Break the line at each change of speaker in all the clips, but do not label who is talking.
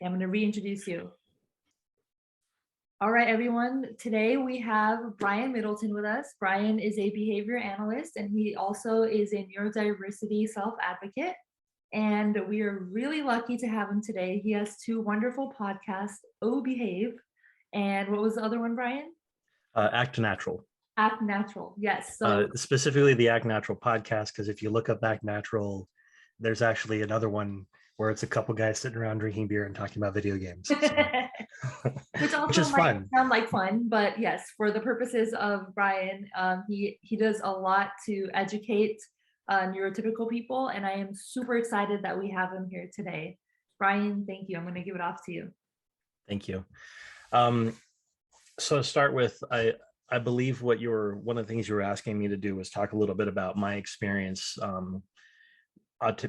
I'm going to reintroduce you. All right, everyone. Today we have Brian Middleton with us. Brian is a behavior analyst, and he also is a neurodiversity self-advocate. And we are really lucky to have him today. He has two wonderful podcasts, Oh Behave, and what was the other one, Brian?
Act Natural.
Act Natural, yes. So
specifically the Act Natural podcast, because if you look up Act Natural, there's actually another one where it's a couple guys sitting around drinking beer and talking about video games. So.
Which also
which is
might
fun.
sound like fun, but yes, for the purposes of Brian, he does a lot to educate neurotypical people, and I am super excited that we have him here today. Brian, thank you. I'm going to give it off to you.
Thank you. So to start with, I believe one of the things you were asking me to do was talk a little bit about my experience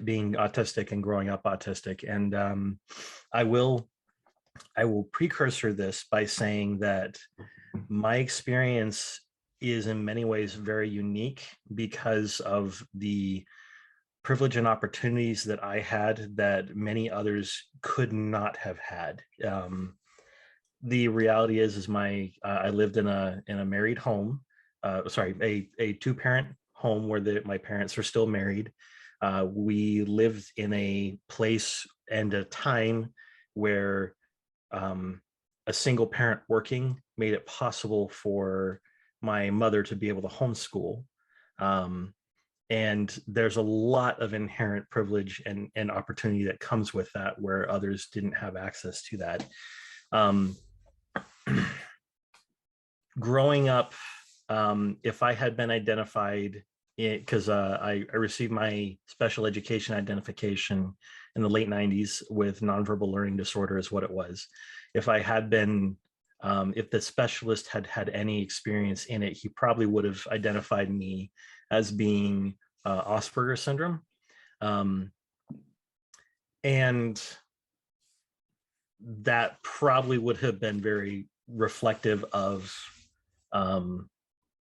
being autistic and growing up autistic. And I will precursor this by saying that my experience is in many ways very unique because of the privilege and opportunities that I had that many others could not have had. The reality is I lived in a married home, a two-parent home where my parents are still married. We lived in a place and a time where a single parent working made it possible for my mother to be able to homeschool. And there's a lot of inherent privilege and opportunity that comes with that where others didn't have access to that. Growing up, if I had been identified, because I received my special education identification in the late 90s with nonverbal learning disorder is what it was. If I had been, if the specialist had any experience in it, he probably would have identified me as being Asperger's syndrome. And that probably would have been very reflective of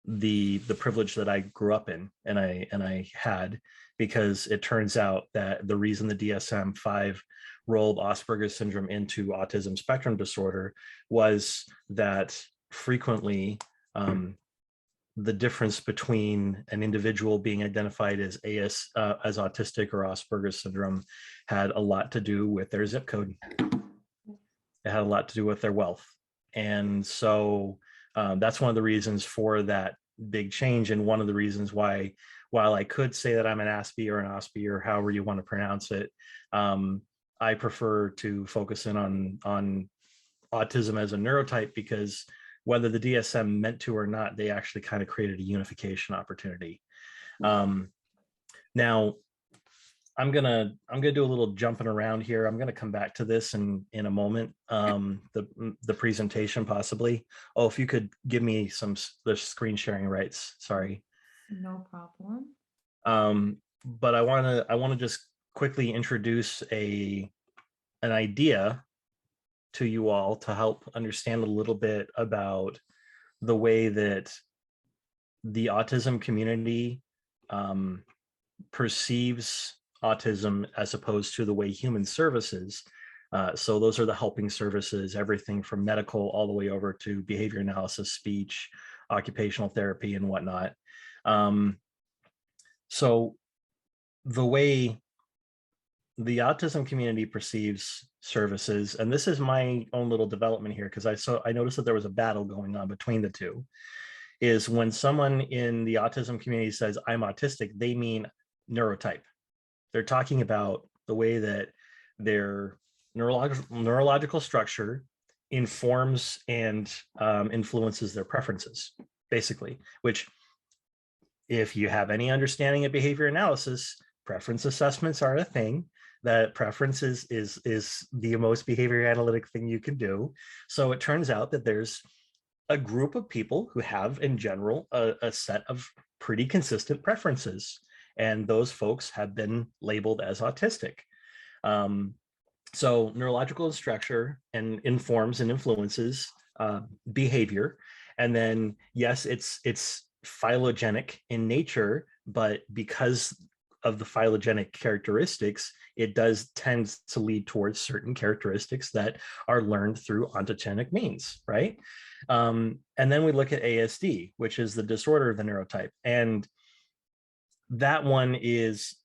the privilege that I grew up in and I had, because it turns out that the reason the DSM-5 rolled Asperger's syndrome into autism spectrum disorder was that frequently the difference between an individual being identified as as autistic or Asperger's syndrome had a lot to do with their zip code. It had a lot to do with their wealth. And so that's one of the reasons for that big change. And one of the reasons why, while I could say that I'm an Aspie or an Ospie or however you want to pronounce it, I prefer to focus in on autism as a neurotype, because whether the DSM meant to or not, they actually kind of created a unification opportunity. Now, I'm gonna do a little jumping around here. I'm gonna come back to this in a moment. The presentation possibly. Oh, if you could give me the screen sharing rights. Sorry.
No problem.
But I want to just quickly introduce an idea to you all to help understand a little bit about the way that the autism community perceives autism as opposed to the way human services. So those are the helping services, everything from medical all the way over to behavior analysis, speech, occupational therapy, and whatnot. So the way the autism community perceives services, and this is my own little development here, because I noticed that there was a battle going on between the two, is when someone in the autism community says, I'm autistic, they mean neurotype. They're talking about the way that their neurological structure informs and influences their preferences, basically, which, if you have any understanding of behavior analysis, preference assessments are a thing. That preference is the most behavior analytic thing you can do. So it turns out that there's a group of people who have, in general, a set of pretty consistent preferences. And those folks have been labeled as autistic. So neurological structure and informs and influences behavior. And then, yes, it's phylogenetic in nature, but because of the phylogenetic characteristics, it does tend to lead towards certain characteristics that are learned through ontogenic means, right? And then we look at ASD, which is the disorder of the neurotype. And that one is,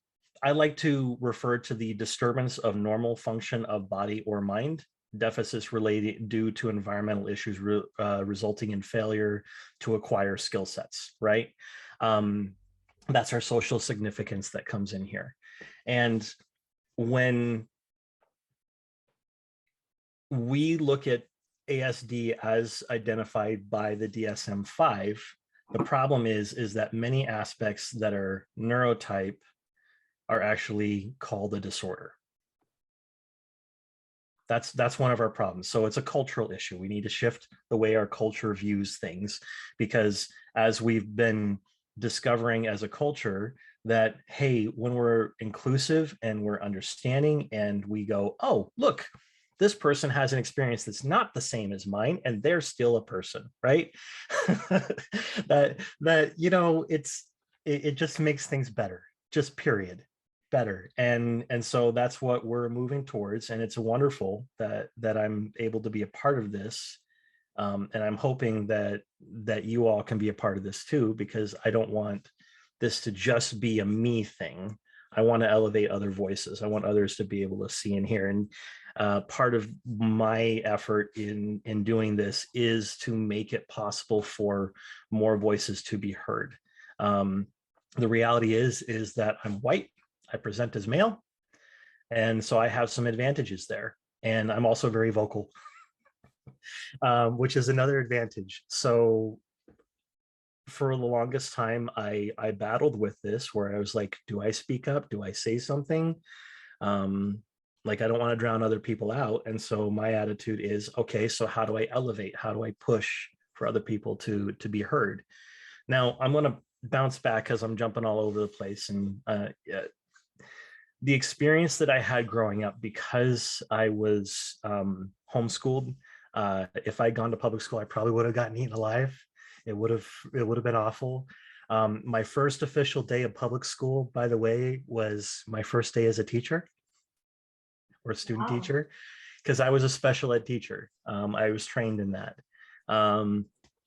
I like to refer to the disturbance of normal function of body or mind, deficits related due to environmental issues resulting in failure to acquire skill sets, right? That's our social significance that comes in here. And when we look at ASD as identified by the DSM-5, the problem is that many aspects that are neurotype are actually called a disorder. That's one of our problems. So it's a cultural issue. We need to shift the way our culture views things, because as we've been discovering as a culture that, hey, when we're inclusive and we're understanding and we go, oh, look, this person has an experience that's not the same as mine and they're still a person, right? that you know, it just makes things better, just period, better. And so that's what we're moving towards, and it's wonderful that I'm able to be a part of this. And I'm hoping that you all can be a part of this too, because I don't want this to just be a me thing. I want to elevate other voices. I want others to be able to see and hear. And part of my effort in doing this is to make it possible for more voices to be heard. The reality is that I'm white, I present as male, and so I have some advantages there. And I'm also very vocal, which is another advantage. So for the longest time, I battled with this, where I was like, do I speak up? Do I say something? Like, I don't want to drown other people out. And so my attitude is, okay, so how do I elevate? How do I push for other people to be heard? Now, I'm going to bounce back because I'm jumping all over the place. And the experience that I had growing up, because I was homeschooled, if I'd gone to public school, I probably would have gotten eaten alive. It would have been awful. My first official day of public school, by the way, was my first day as a teacher or a student
Wow.
teacher, because I was a special ed teacher. I was trained in that.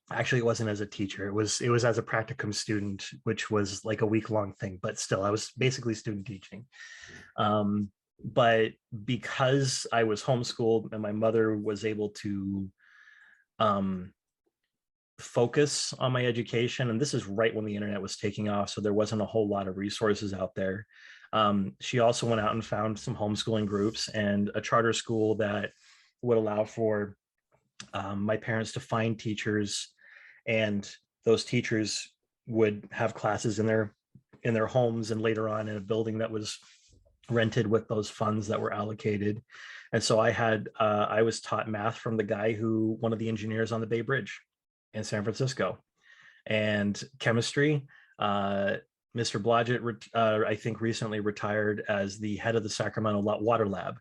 Actually, it wasn't as a teacher. It was as a practicum student, which was like a week-long thing, but still, I was basically student teaching. But because I was homeschooled and my mother was able to focus on my education, and this is right when the internet was taking off, so there wasn't a whole lot of resources out there. She also went out and found some homeschooling groups and a charter school that would allow for my parents to find teachers, and those teachers would have classes in their homes and later on in a building that was rented with those funds that were allocated. And so I was taught math from the guy one of the engineers on the Bay Bridge in San Francisco, and chemistry. Mr. Blodgett, I think, recently retired as the head of the Sacramento Water Lab.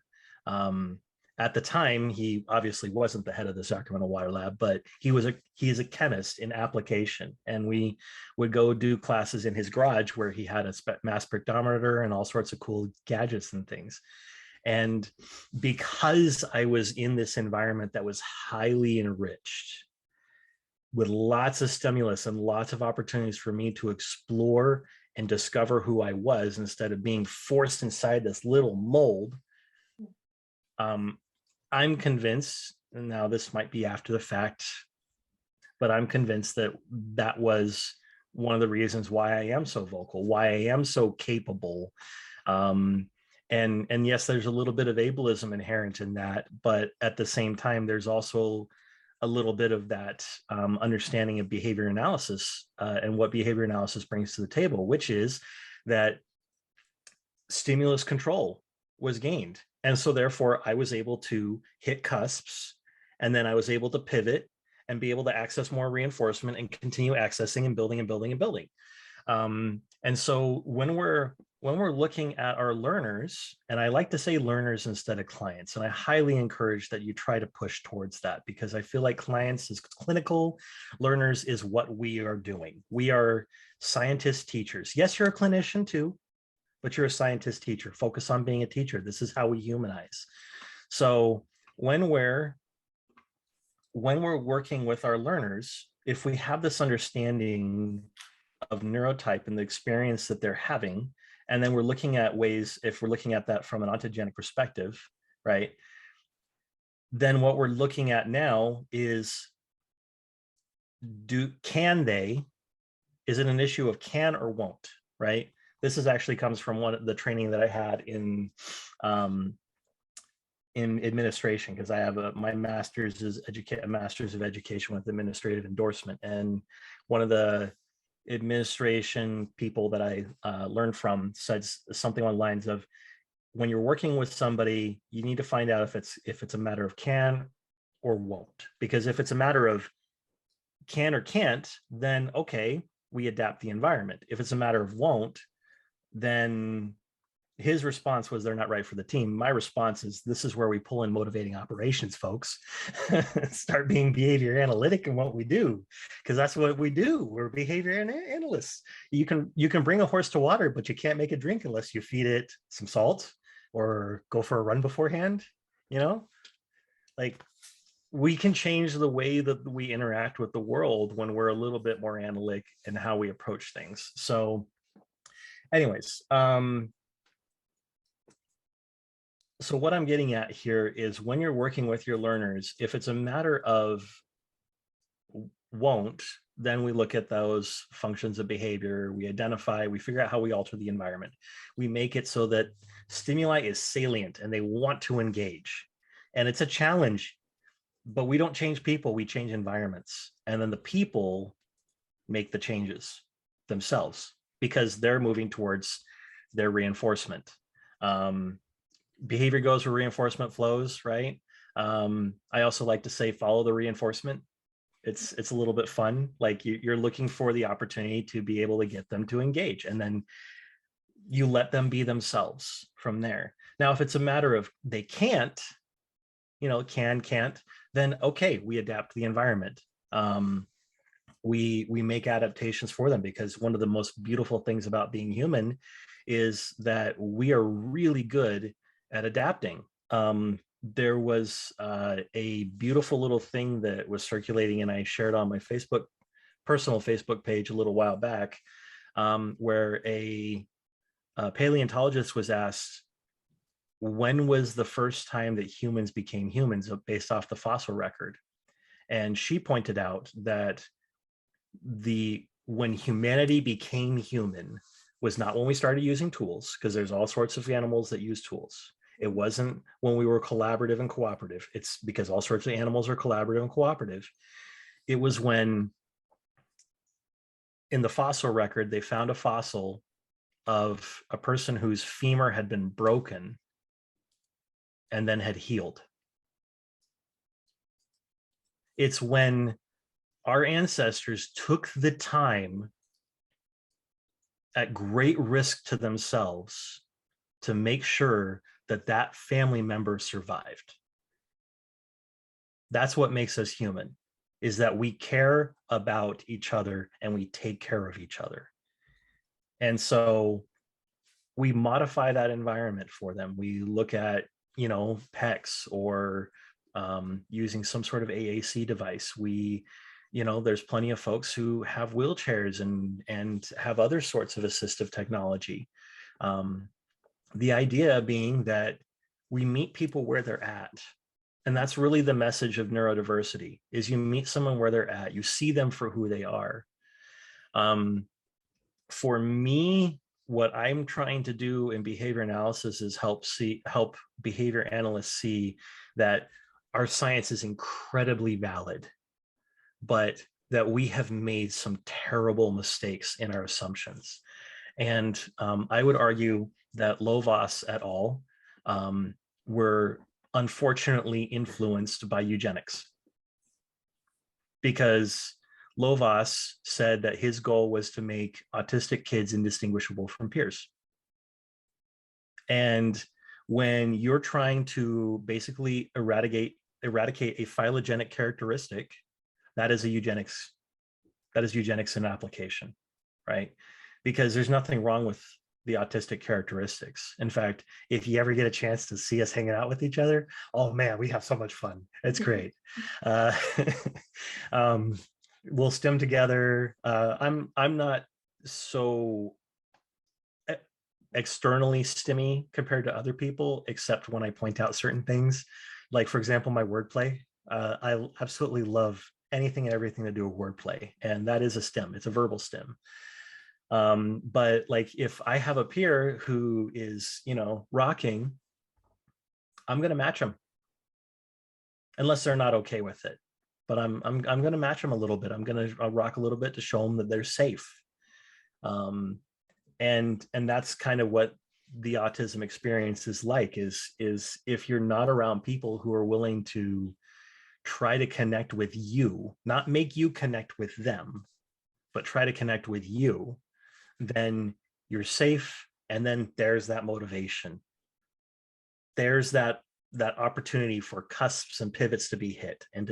At the time, he obviously wasn't the head of the Sacramento Water Lab, but he is a chemist in application. And we would go do classes in his garage where he had a mass spectrometer and all sorts of cool gadgets and things. And because I was in this environment that was highly enriched with lots of stimulus and lots of opportunities for me to explore and discover who I was instead of being forced inside this little mold, I'm convinced, and now this might be after the fact, but I'm convinced that that was one of the reasons why I am so vocal, why I am so capable. And yes, there's a little bit of ableism inherent in that, but at the same time, there's also a little bit of that understanding of behavior analysis and what behavior analysis brings to the table, which is that stimulus control was gained. And so therefore I was able to hit cusps, and then I was able to pivot and be able to access more reinforcement and continue accessing and building and building and building. And so when we're looking at our learners, and I like to say learners instead of clients, and I highly encourage that you try to push towards that, because I feel like clients is clinical, learners is what we are doing. We are scientist teachers. Yes, you're a clinician too, but you're a scientist teacher. Focus on being a teacher. This is how we humanize. So when we're working with our learners, if we have this understanding of neurotype and the experience that they're having, and then we're looking at ways, if we're looking at that from an ontogenic perspective, right, then what we're looking at now is, is it an issue of can or won't, right? This is actually comes from one of the training that I had in administration, because I have my master's is a master's of education with administrative endorsement, and one of the administration people that I learned from said something on the lines of, when you're working with somebody, you need to find out if it's a matter of can or won't, because if it's a matter of can or can't, then okay, we adapt the environment. If it's a matter of won't, then his response was, they're not right for the team. My response is, this is where we pull in motivating operations, folks. Start being behavior analytic in what we do, because that's what we do. We're behavior analysts. You can bring a horse to water, but you can't make it drink unless you feed it some salt or go for a run beforehand. You know, like, we can change the way that we interact with the world when we're a little bit more analytic in how we approach things. So anyways, so what I'm getting at here is, when you're working with your learners, if it's a matter of won't, then we look at those functions of behavior, we identify, we figure out how we alter the environment. We make it so that stimuli is salient and they want to engage. And it's a challenge, but we don't change people, we change environments. And then the people make the changes themselves because they're moving towards their reinforcement. Behavior goes where reinforcement flows, right? I also like to say, follow the reinforcement. It's a little bit fun. Like, you're looking for the opportunity to be able to get them to engage, and then you let them be themselves from there. Now, if it's a matter of they can't, can't, then okay, we adapt the environment. We make adaptations for them, because one of the most beautiful things about being human is that we are really good at adapting. There was a beautiful little thing that was circulating, and I shared on my personal Facebook page a little while back, where a paleontologist was asked, when was the first time that humans became humans based off the fossil record? And she pointed out that when humanity became human was not when we started using tools, because there's all sorts of animals that use tools. It wasn't when we were collaborative and cooperative. It's because all sorts of animals are collaborative and cooperative. It was when, in the fossil record, they found a fossil of a person whose femur had been broken and then had healed. It's when our ancestors took the time, at great risk to themselves, to make sure that that family member survived. That's what makes us human, is that we care about each other and we take care of each other. And so we modify that environment for them. We look at, PECs or using some sort of AAC device. There's plenty of folks who have wheelchairs and have other sorts of assistive technology. The idea being that we meet people where they're at. And that's really the message of neurodiversity, is you meet someone where they're at, you see them for who they are. For me, what I'm trying to do in behavior analysis is help behavior analysts see that our science is incredibly valid, but that we have made some terrible mistakes in our assumptions. And I would argue that Lovaas et al. Were unfortunately influenced by eugenics, because Lovaas said that his goal was to make autistic kids indistinguishable from peers. And when you're trying to basically eradicate a phylogenetic characteristic, that is eugenics in application, right? Because there's nothing wrong with the autistic characteristics. In fact, if you ever get a chance to see us hanging out with each other, oh man, we have so much fun. It's great. Uh, um, we'll stim together. I'm not so externally stimmy compared to other people, except when I point out certain things. Like, for example, my wordplay. I absolutely love anything and everything to do with wordplay, and that is a stim. It's a verbal stim. But like, if I have a peer who is, rocking, I'm going to match them, unless they're not okay with it. But I'm going to match them a little bit. I'm going to rock a little bit to show them that they're safe. And that's kind of what the autism experience is like, is if you're not around people who are willing to try to connect with you, not make you connect with them, but try to connect with you, then you're safe. And then there's that motivation. There's that opportunity for cusps and pivots to be hit, and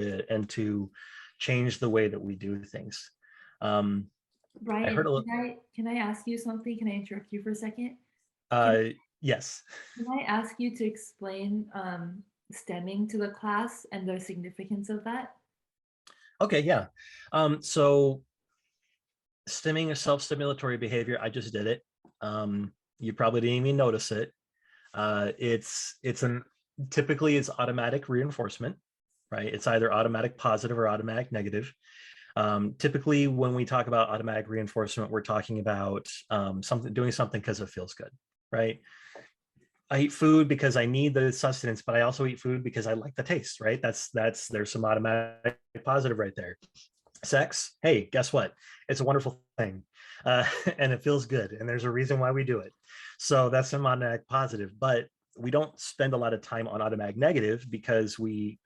to change the way that we do things.
Brian,
I heard a little.
can I ask you something? Can I interrupt you for a second?
Yes.
Can I ask you to explain stemming to the class and the significance of that?
Okay, yeah. So stimming is self-stimulatory behavior. I just did it. You probably didn't even notice it. Typically it's automatic reinforcement, right? It's either automatic positive or automatic negative. Typically, when we talk about automatic reinforcement, we're talking about doing something because it feels good, right? I eat food because I need the sustenance, but I also eat food because I like the taste, right? There's some automatic positive right there. Sex, hey, guess what? It's a wonderful thing, and it feels good, and there's a reason why we do it. So that's some automatic positive, but we don't spend a lot of time on automatic negative, because a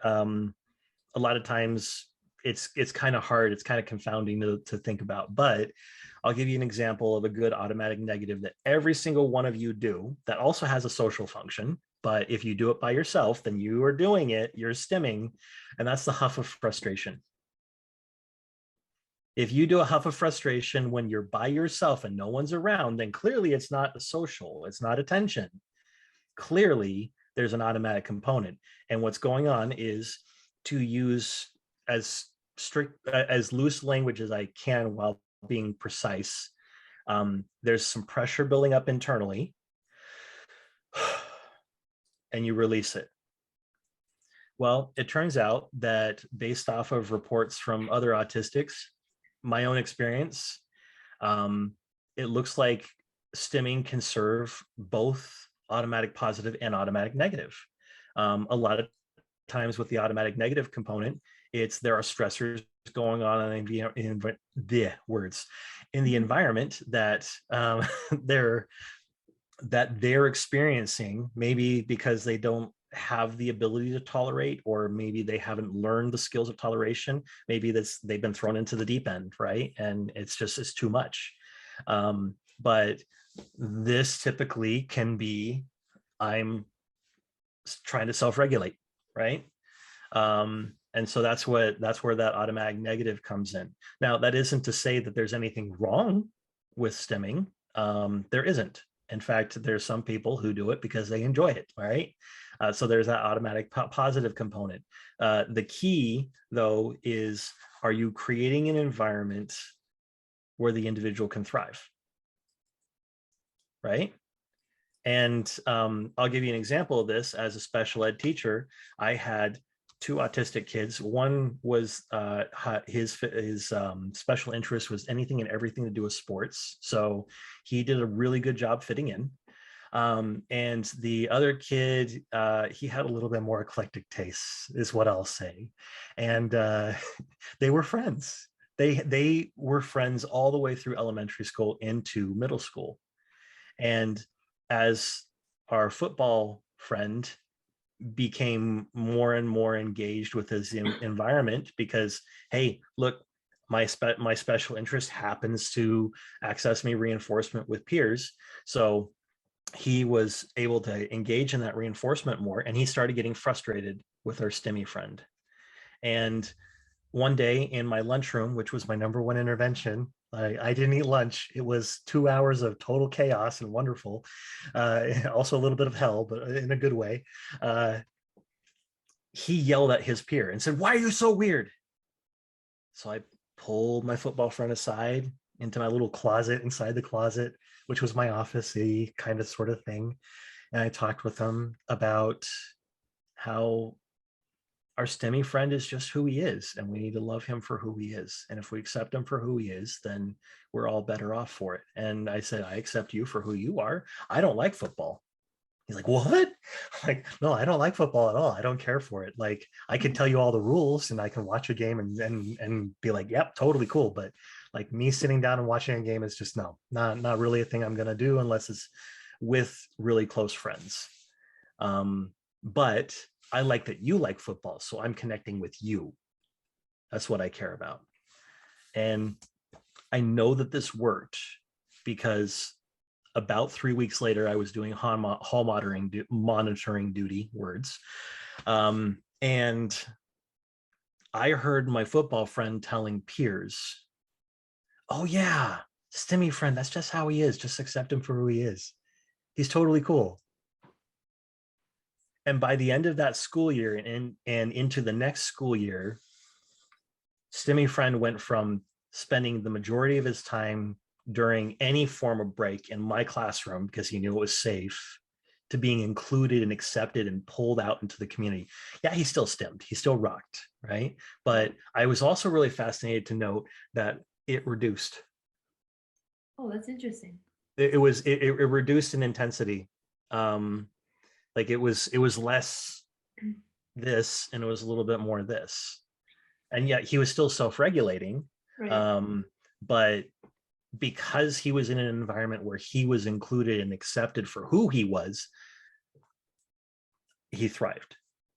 lot of times it's kind of hard, it's kind of confounding to think about. But I'll give you an example of a good automatic negative that every single one of you do, that also has a social function. But if you do it by yourself, then you are doing it, you're stimming, and that's the huff of frustration. If you do a huff of frustration when you're by yourself and no one's around, then clearly it's not social, it's not attention. Clearly there's an automatic component. And what's going on is to use as loose language as I can while being precise. There's some pressure building up internally, and you release it. Well, it turns out that, based off of reports from other autistics, my own experience, it looks like stimming can serve both automatic positive and automatic negative. A lot of times with the automatic negative component, there are stressors going on in the environment that they're experiencing, maybe because they don't have the ability to tolerate, or maybe they haven't learned the skills of toleration. Maybe they've been thrown into the deep end, right? And it's too much. But this typically can be, I'm trying to self-regulate, right? And so that's where that automatic negative comes in. Now, that isn't to say that there's anything wrong with stimming. There isn't. In fact, there's some people who do it because they enjoy it, right? So there's that automatic positive component. The key, though, is, are you creating an environment where the individual can thrive, right? And I'll give you an example of this. As a special ed teacher, I had two autistic kids. One was his special interest was anything and everything to do with sports. So he did a really good job fitting in. And the other kid, he had a little bit more eclectic tastes, is what I'll say. And they were friends. They were friends all the way through elementary school into middle school. And as our football friend became more and more engaged with his environment, because, hey, look, my special interest happens to access me reinforcement with peers. So he was able to engage in that reinforcement more, and he started getting frustrated with our STEMI friend. And one day in my lunchroom, which was my number one intervention, I didn't eat lunch. It was 2 hours of total chaos and wonderful. Also a little bit of hell, but in a good way. He yelled at his peer and said, "Why are you so weird?" So I pulled my football friend aside into my little closet inside the closet, which was my office-y kind of sort of thing. And I talked with him about how our STEMI friend is just who he is, and we need to love him for who he is. And if we accept him for who he is, then we're all better off for it. And I said, I accept you for who you are. I don't like football. He's like, what? I'm like, no, I don't like football at all. I don't care for it. Like, I can tell you all the rules and I can watch a game and be like, yep, totally cool. But like me sitting down and watching a game is just not really a thing I'm gonna do unless it's with really close friends. But I like that you like football, so I'm connecting with you. That's what I care about. And I know that this worked because about 3 weeks later, I was doing hall monitoring duty, words. And I heard my football friend telling peers, "Oh yeah, STEMI friend, that's just how he is. Just accept him for who he is. He's totally cool." And by the end of that school year and into the next school year, STEMI friend went from spending the majority of his time during any form of break in my classroom because he knew it was safe to being included and accepted and pulled out into the community. Yeah, he still STEMmed, he still rocked, right? But I was also really fascinated to note that it reduced.
Oh, that's interesting.
It reduced in intensity. Like it was less this and it was a little bit more this. And yet he was still self-regulating.
Right.
But because he was in an environment where he was included and accepted for who he was, he thrived.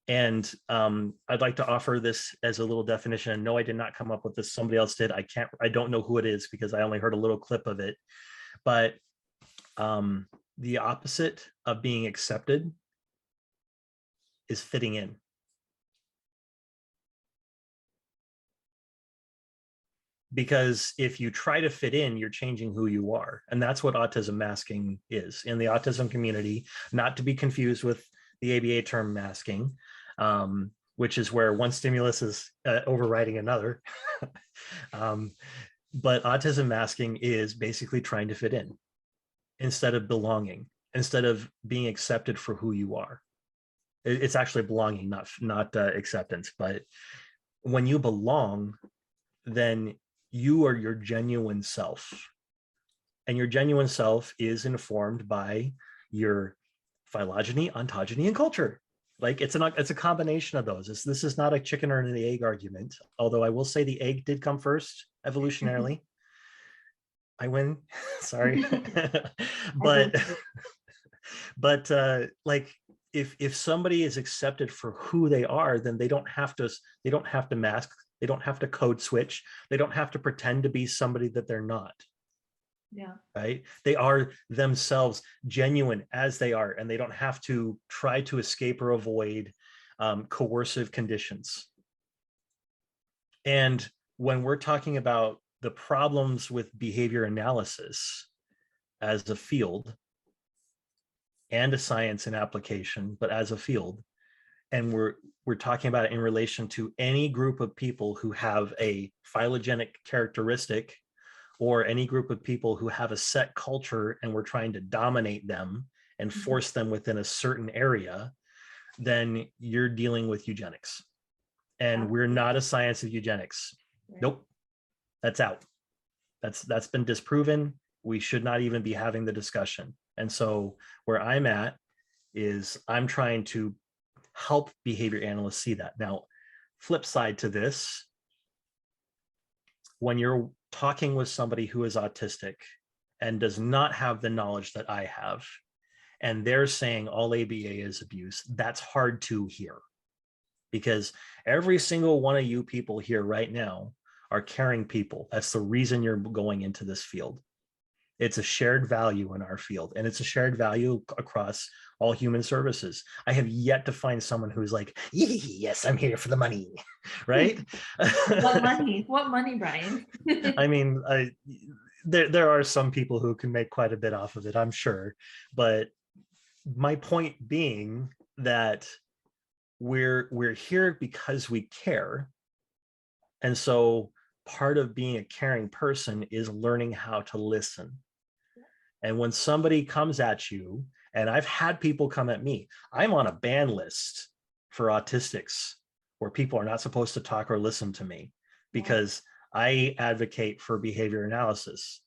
And I'd like to offer this as a little definition. And no, I did not come up with this. Somebody else did. I don't know who it is because I only heard a little clip of it. But the opposite of being accepted is fitting in. Because if you try to fit in, you're changing who you are. And that's what autism masking is in the autism community, not to be confused with the ABA term masking, which is where one stimulus is overriding another. But autism masking is basically trying to fit in instead of belonging, instead of being accepted for who you are. It's actually belonging, not acceptance. But when you belong, then you are your genuine self. And your genuine self is informed by your phylogeny, ontogeny, and culture. Like it's a combination of those. This is not a chicken or the egg argument, although I will say the egg did come first evolutionarily. I win. Sorry. but like if somebody is accepted for who they are, then they don't have to mask, they don't have to code switch, they don't have to pretend to be somebody that they're not.
Yeah.
Right? They are themselves, genuine as they are, and they don't have to try to escape or avoid coercive conditions. And when we're talking about the problems with behavior analysis as a field and a science and application, but as a field, and we're talking about it in relation to any group of people who have a phylogenetic characteristic or any group of people who have a set culture and we're trying to dominate them and force them within a certain area, then you're dealing with eugenics. And we're not a science of eugenics. Nope, that's out. That's been disproven. We should not even be having the discussion. And so where I'm at is I'm trying to help behavior analysts see that. Now, flip side to this, when you're talking with somebody who is autistic and does not have the knowledge that I have, and they're saying all ABA is abuse, that's hard to hear. Because every single one of you people here right now are caring people. That's the reason you're going into this field. It's a shared value in our field, and it's a shared value across all human services. I have yet to find someone who's like, yes, I'm here for the money, right?
What money? What money, Brian?
I mean, there are some people who can make quite a bit off of it, I'm sure. But my point being that we're here because we care. And so part of being a caring person is learning how to listen. And when somebody comes at you, and I've had people come at me, I'm on a ban list for autistics where people are not supposed to talk or listen to me because I advocate for behavior analysis.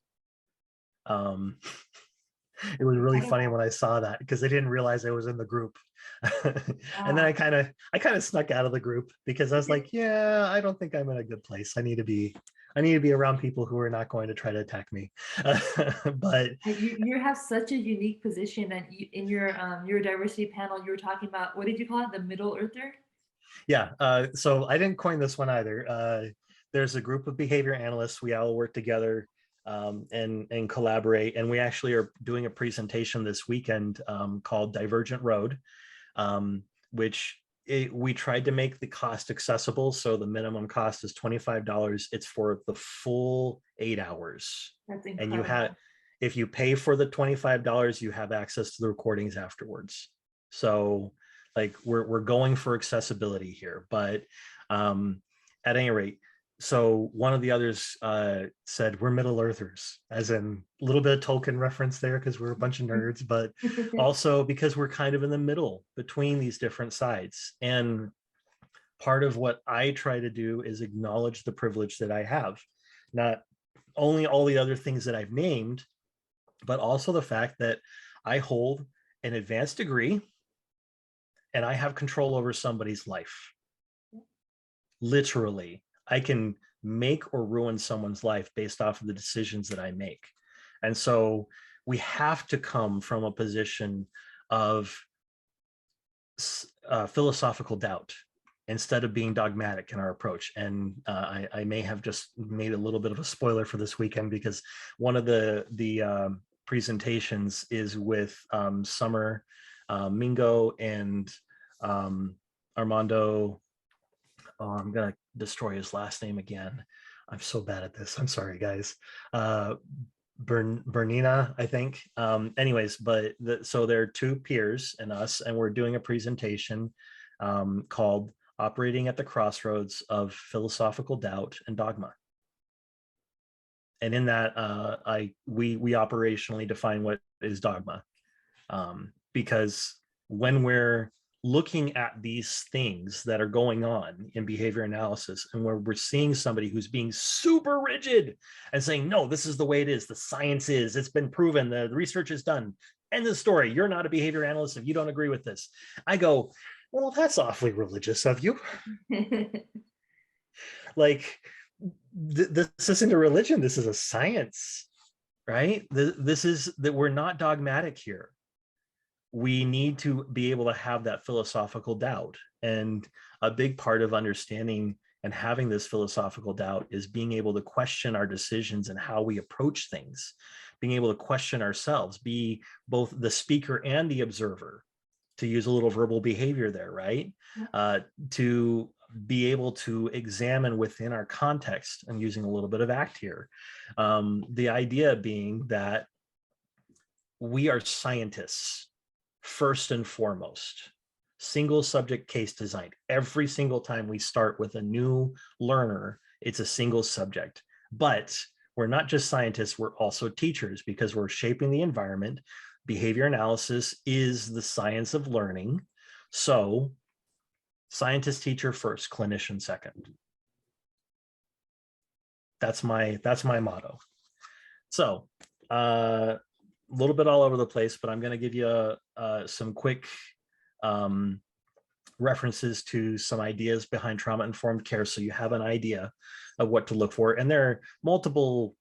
It was really funny when I saw that because they didn't realize I was in the group. And then I kind of snuck out of the group because I was like, yeah, I don't think I'm in a good place. I need to be around people who are not going to try to attack me. But
you have such a unique position, and in your neurodiversity panel, you were talking about, what did you call it? The middle earther?
yeah, so I didn't coin this one either. There's a group of behavior analysts. We all work together and collaborate. And we actually are doing a presentation this weekend called Divergent Road, which we tried to make the cost accessible. So the minimum cost is $25. It's for the full 8 hours.
That's incredible.
And you have, if you pay for the $25, you have access to the recordings afterwards. So like we're going for accessibility here, but at any rate, so one of the others said we're Middle Earthers, as in a little bit of Tolkien reference there because we're a bunch of nerds, but also because we're kind of in the middle between these different sides. And part of what I try to do is acknowledge the privilege that I have, not only all the other things that I've named, but also the fact that I hold an advanced degree and I have control over somebody's life. Literally, I can make or ruin someone's life based off of the decisions that I make. And so we have to come from a position of philosophical doubt instead of being dogmatic in our approach. And I may have just made a little bit of a spoiler for this weekend because one of the presentations is with Summer Mingo and Armando. Oh, I'm gonna destroy his last name again. I'm so bad at this. I'm sorry, guys. Bernina, I think. Anyways, but so there are two peers and us, and we're doing a presentation called "Operating at the Crossroads of Philosophical Doubt and Dogma." And in that, we operationally define what is dogma, because when we're looking at these things that are going on in behavior analysis and where we're seeing somebody who's being super rigid and saying, no, this is the way it is, the science is, it's been proven, the research is done, end of story, you're not a behavior analyst if you don't agree with this. I go, well, that's awfully religious of you. Like, this isn't a religion, this is a science, right? This is that we're not dogmatic here. We need to be able to have that philosophical doubt. And a big part of understanding and having this philosophical doubt is being able to question our decisions and how we approach things, being able to question ourselves, be both the speaker and the observer, to use a little verbal behavior there, right? To be able to examine within our context, and using a little bit of ACT here. The idea being that we are scientists first and foremost. Single subject case design. Every single time we start with a new learner, it's a single subject. But we're not just scientists, we're also teachers because we're shaping the environment. Behavior analysis is the science of learning. So scientist, teacher first, clinician second. That's my motto. So a little bit all over the place, but I'm going to give you some quick references to some ideas behind trauma-informed care, so you have an idea of what to look for. And there are multiple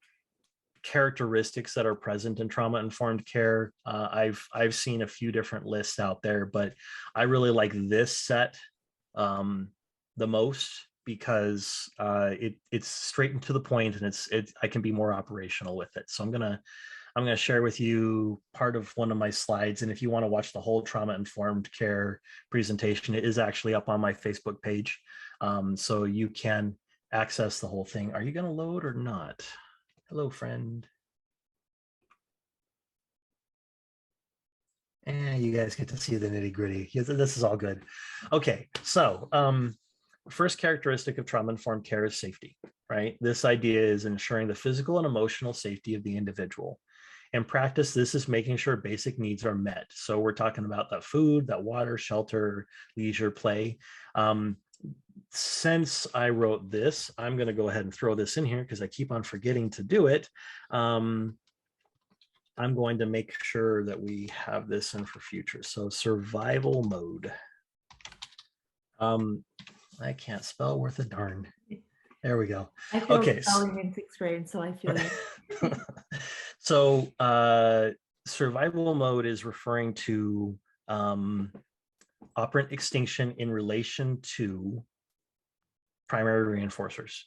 characteristics that are present in trauma-informed care. I've seen a few different lists out there, but I really like this set the most because it's straight and to the point, and I can be more operational with it. So I'm gonna I'm going to share with you part of one of my slides. And if you want to watch the whole trauma-informed care presentation, it is actually up on my Facebook page. So you can access the whole thing. Are you going to load or not? Hello, friend. And you guys get to see the nitty gritty. This is all good. Okay, so first characteristic of trauma-informed care is safety, right? This idea is ensuring the physical and emotional safety of the individual. In practice, this is making sure basic needs are met. So we're talking about that food, that water, shelter, leisure, play. Since I wrote this, I'm going to go ahead and throw this in here because I keep on forgetting to do it. I'm going to make sure that we have this in for future. So survival mode. I can't spell worth a darn. There we go.
I feel
Okay.
spelling in 6th grade, so I feel you.
So survival mode is referring to operant extinction in relation to primary reinforcers.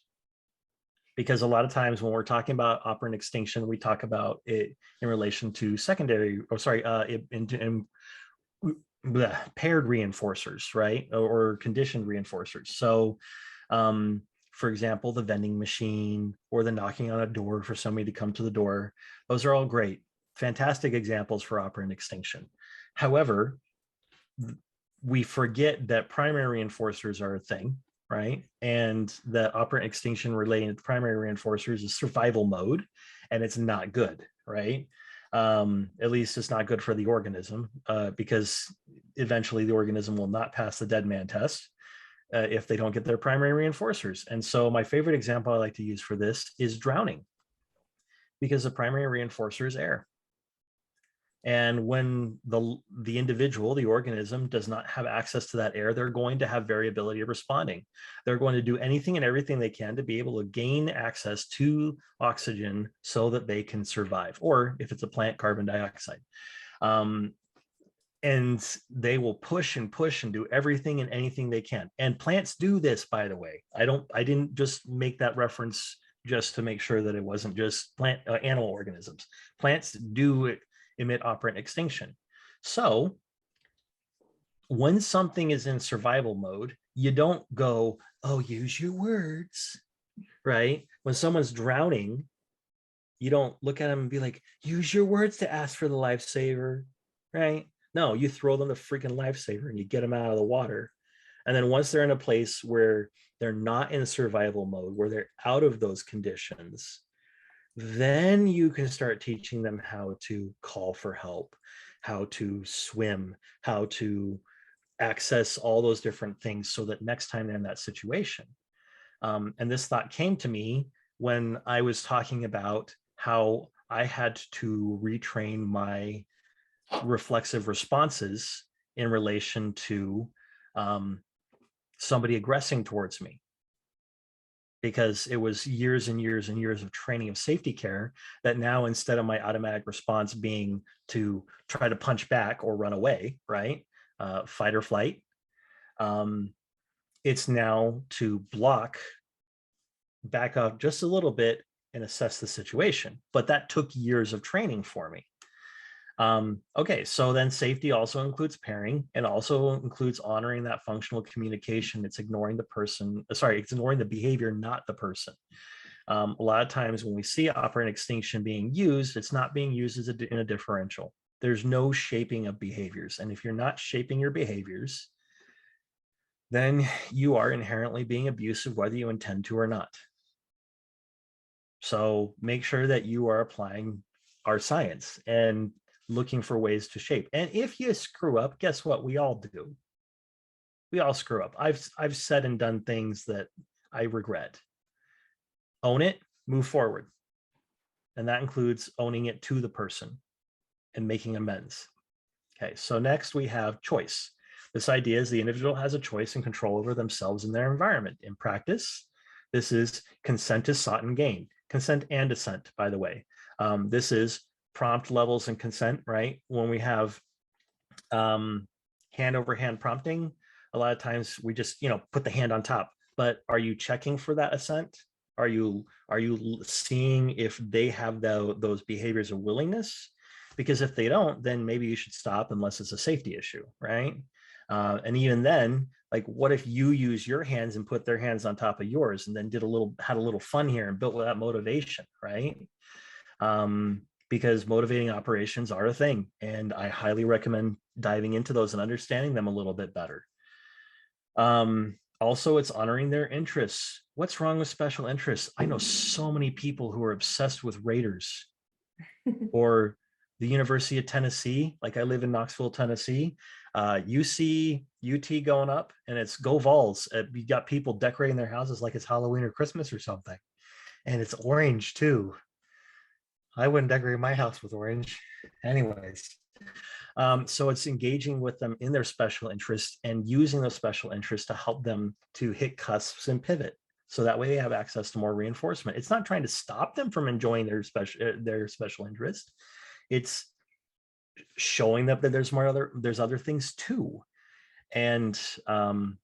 Because a lot of times when we're talking about operant extinction, we talk about it in relation to secondary, or sorry, paired reinforcers, right? Or conditioned reinforcers. So, for example, the vending machine or the knocking on a door for somebody to come to the door, those are all great, fantastic examples for operant extinction. However, we forget that primary reinforcers are a thing, right? And that operant extinction relating to primary reinforcers is survival mode, and it's not good, right? At least it's not good for the organism because eventually the organism will not pass the dead man test if they don't get their primary reinforcers. And so my favorite example I like to use for this is drowning, because the primary reinforcer is air. And when the individual, the organism, does not have access to that air, they're going to have variability of responding. They're going to do anything and everything they can to be able to gain access to oxygen so that they can survive, or if it's a plant, carbon dioxide. And they will push and push and do everything and anything they can. And plants do this, by the way. I didn't just make that reference just to make sure that it wasn't just animal organisms. Plants do emit operant extinction. So when something is in survival mode, you don't go, oh, use your words, right? When someone's drowning, you don't look at them and be like, use your words to ask for the lifesaver, right? No, you throw them the freaking lifesaver and you get them out of the water. And then once they're in a place where they're not in survival mode, where they're out of those conditions, then you can start teaching them how to call for help, how to swim, how to access all those different things so that next time they're in that situation. And this thought came to me when I was talking about how I had to retrain my reflexive responses in relation to somebody aggressing towards me, because it was years and years and years of training of safety care that now, instead of my automatic response being to try to punch back or run away, right, fight or flight, it's now to block, back up just a little bit and assess the situation. But that took years of training for me. Okay, so then safety also includes pairing, and also includes honoring that functional communication. It's ignoring the person, sorry, it's ignoring the behavior, not the person. A lot of times when we see operant extinction being used, it's not being used as in a differential. There's no shaping of behaviors. And if you're not shaping your behaviors, then you are inherently being abusive, whether you intend to or not. So make sure that you are applying our science and looking for ways to shape. And if you screw up, guess what? We all do. We all screw up. I've said and done things that I regret. Own it, move forward. And that includes owning it to the person and making amends. Okay, so next we have choice. This idea is the individual has a choice and control over themselves and their environment. In practice, this is consent is sought and gained. Consent and assent, by the way. This is prompt levels and consent, right? When we have hand over hand prompting, a lot of times we just, put the hand on top. But are you checking for that assent? Are you seeing if they have those behaviors of willingness? Because if they don't, then maybe you should stop unless it's a safety issue, right? And even then, like, what if you use your hands and put their hands on top of yours, and then had a little fun here and built with that motivation, right? Because motivating operations are a thing, and I highly recommend diving into those and understanding them a little bit better. Also, it's honoring their interests. What's wrong with special interests? I know so many people who are obsessed with Raiders or the University of Tennessee. Like, I live in Knoxville, Tennessee. You see UT going up and it's go Vols. You got people decorating their houses like it's Halloween or Christmas or something. And it's orange too. I wouldn't decorate my house with orange. Anyways. So it's engaging with them in their special interests and using those special interests to help them to hit cusps and pivot. So that way they have access to more reinforcement. It's not trying to stop them from enjoying their special interest. It's showing them that there's other things too. And then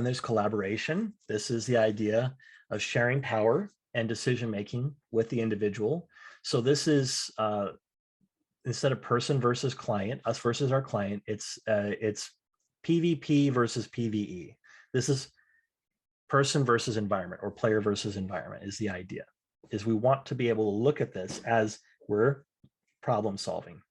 there's collaboration. This is the idea of sharing power and decision making with the individual. So this is instead of person versus client, us versus our client, it's PvP versus PvE. This is person versus environment, or player versus environment is the idea. Is we want to be able to look at this as we're problem solving.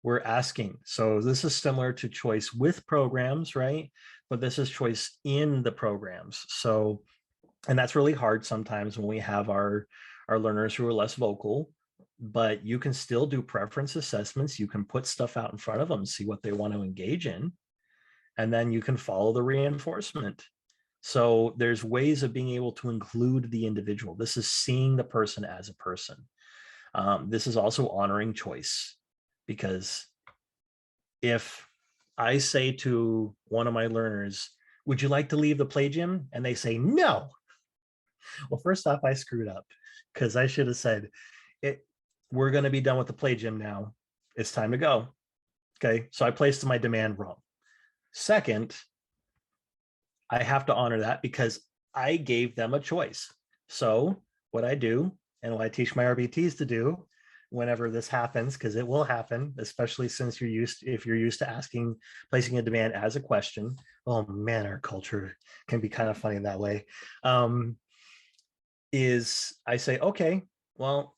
We're asking. So this is similar to choice with programs, right? But this is choice in the programs. So, and that's really hard sometimes when we have our learners who are less vocal, but you can still do preference assessments. You can put stuff out in front of them, see what they want to engage in, and then you can follow the reinforcement. So there's ways of being able to include the individual. This is seeing the person as a person. This is also honoring choice, because if I say to one of my learners, would you like to leave the play gym? And they say, no. Well, first off, I screwed up, because I should have said, we're going to be done with the play gym now. It's time to go. Okay. So I placed my demand wrong. Second, I have to honor that because I gave them a choice. So what I do, and what I teach my RBTs to do whenever this happens, because it will happen, especially since if you're used to placing a demand as a question. Oh man, our culture can be kind of funny in that way. Is I say, okay, well,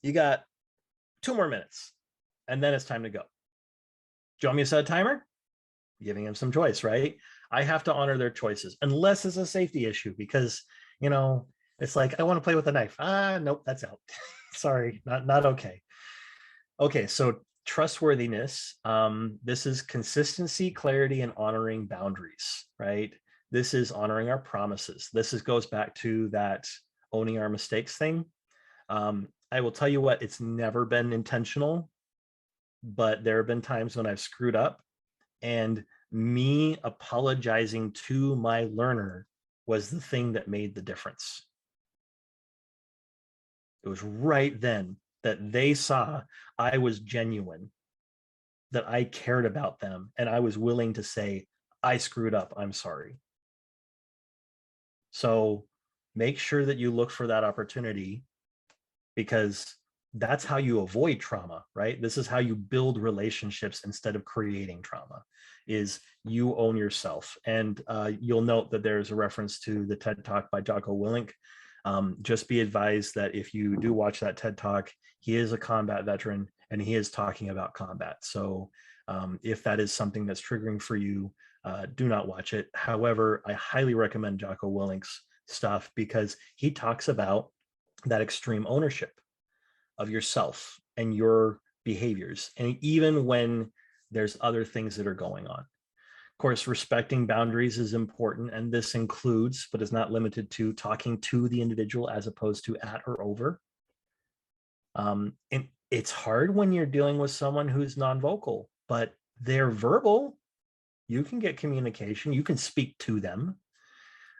you got 2 more minutes, and then it's time to go. Do you want me to set a timer? Giving them some choice, right? I have to honor their choices, unless it's a safety issue, because, it's like, I want to play with a knife. Nope, that's out. Sorry, not okay. Okay, so trustworthiness. This is consistency, clarity, and honoring boundaries, right? This is honoring our promises. This goes back to that owning our mistakes thing. I will tell you what, it's never been intentional, but there have been times when I've screwed up, and me apologizing to my learner was the thing that made the difference. It was right then that they saw I was genuine, that I cared about them, and I was willing to say, I screwed up, I'm sorry. So make sure that you look for that opportunity, because that's how you avoid trauma, right? This is how you build relationships instead of creating trauma, is you own yourself. And you'll note that there's a reference to the TED Talk by Jocko Willink. Just be advised that if you do watch that TED Talk, he is a combat veteran and he is talking about combat. So if that is something that's triggering for you, do not watch it. However, I highly recommend Jocko Willink's stuff, because he talks about that extreme ownership of yourself and your behaviors, and even when there's other things that are going on. Of course, respecting boundaries is important, and this includes, but is not limited to, talking to the individual as opposed to at or over. And it's hard when you're dealing with someone who's non-vocal, but they're verbal. You can get communication, you can speak to them.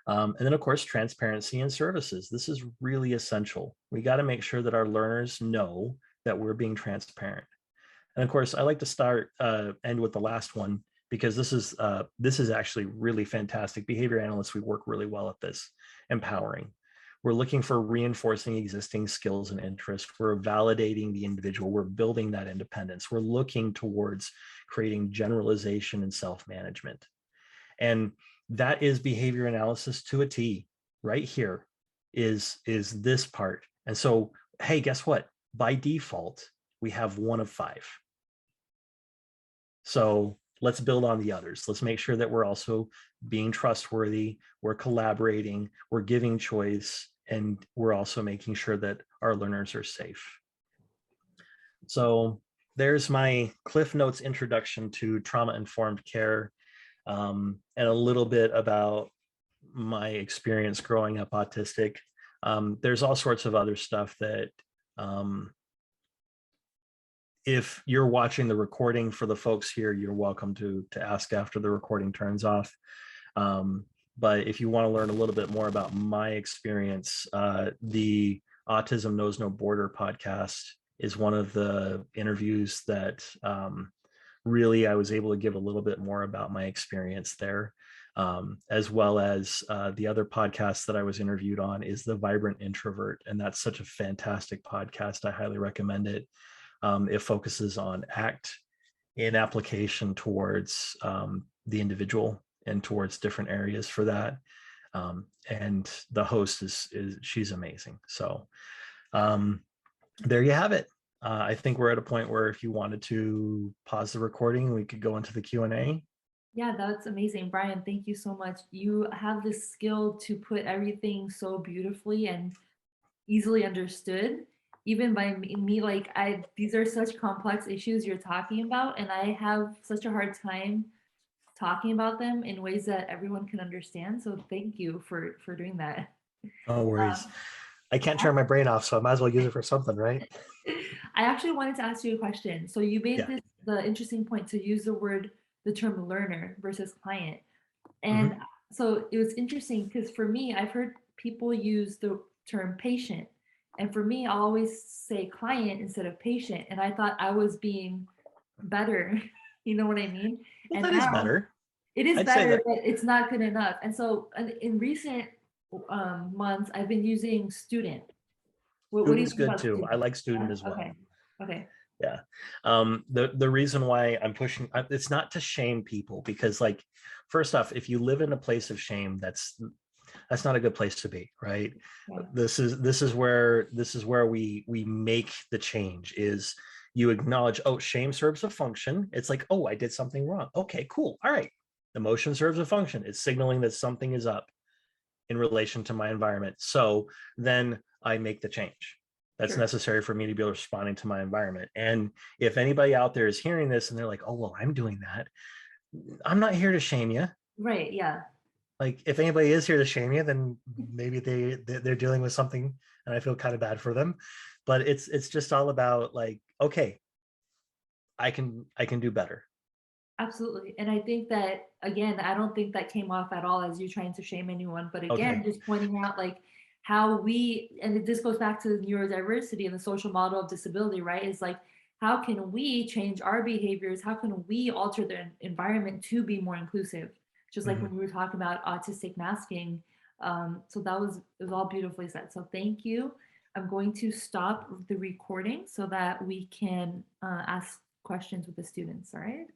And then, of course, transparency and services. This is really essential. We got to make sure that our learners know that we're being transparent. And of course, I like to end with the last one, because this is actually really fantastic. Behavior analysts, we work really well at this, empowering. We're looking for reinforcing existing skills and interests. We're validating the individual. We're building that independence. We're looking towards creating generalization and self-management. And that is behavior analysis to a T. Right here is this part. And so, hey, guess what? By default, we have 1 of 5. So let's build on the others. Let's make sure that we're also being trustworthy, we're collaborating, we're giving choice, and we're also making sure that our learners are safe. So there's my Cliff Notes introduction to trauma-informed care, and a little bit about my experience growing up autistic. There's all sorts of other stuff that if you're watching the recording, for the folks here, you're welcome to ask after the recording turns off. But if you want to learn a little bit more about my experience, the Autism Knows No Border podcast is one of the interviews that really I was able to give a little bit more about my experience there. As well as the other podcast that I was interviewed on is The Vibrant Introvert. And that's such a fantastic podcast. I highly recommend it. It focuses on ACT in application towards the individual and towards different areas for that. And the host she's amazing. So there you have it. I think we're at a point where if you wanted to pause the recording, we could go into the Q&A.
Yeah, that's amazing. Brian, thank you so much. You have this skill to put everything so beautifully and easily understood, even by me. Like, these are such complex issues you're talking about, and I have such a hard time talking about them in ways that everyone can understand. So thank you for doing that.
No worries. I can't turn my brain off, so I might as well use it for something, right?
I actually wanted to ask you a question. So you made the interesting point to use the term learner versus client. And so it was interesting because for me, I've heard people use the term patient. And for me, I'll always say client instead of patient. And I thought I was being better. You know what I mean?
Well,
And
that is better.
it is
I'd say
better,
that.
but it's not good enough. And so in recent months, I've been using student. What do you
Student's
think
good
about
too.
student?
I like student as well.
Okay. Okay.
Yeah. The reason why I'm pushing, it's not to shame people, because, like, first off, if you live in a place of shame, that's not a good place to be, right?
Yeah.
This is where we make the change. Is you acknowledge, oh, shame serves a function. It's like, oh, I did something wrong. Okay, cool. All right. Emotion serves a function. It's signaling that something is up in relation to my environment. So then I make the change that's necessary for me to be able to responding to my environment. And if anybody out there is hearing this and they're like, oh, well, I'm doing that, I'm not here to shame you.
Right. Yeah.
Like, if anybody is here to shame you, then maybe they're dealing with something and I feel kind of bad for them. But it's just all about, like, okay, I can do better.
Absolutely. And I think that, again, I don't think that came off at all as you trying to shame anyone, but again, just pointing out like how and this goes back to neurodiversity and the social model of disability, right? Is like, how can we change our behaviors? How can we alter the environment to be more inclusive? Just like when we were talking about autistic masking. So it was all beautifully said. So thank you. I'm going to stop the recording so that we can ask questions with the students. All right.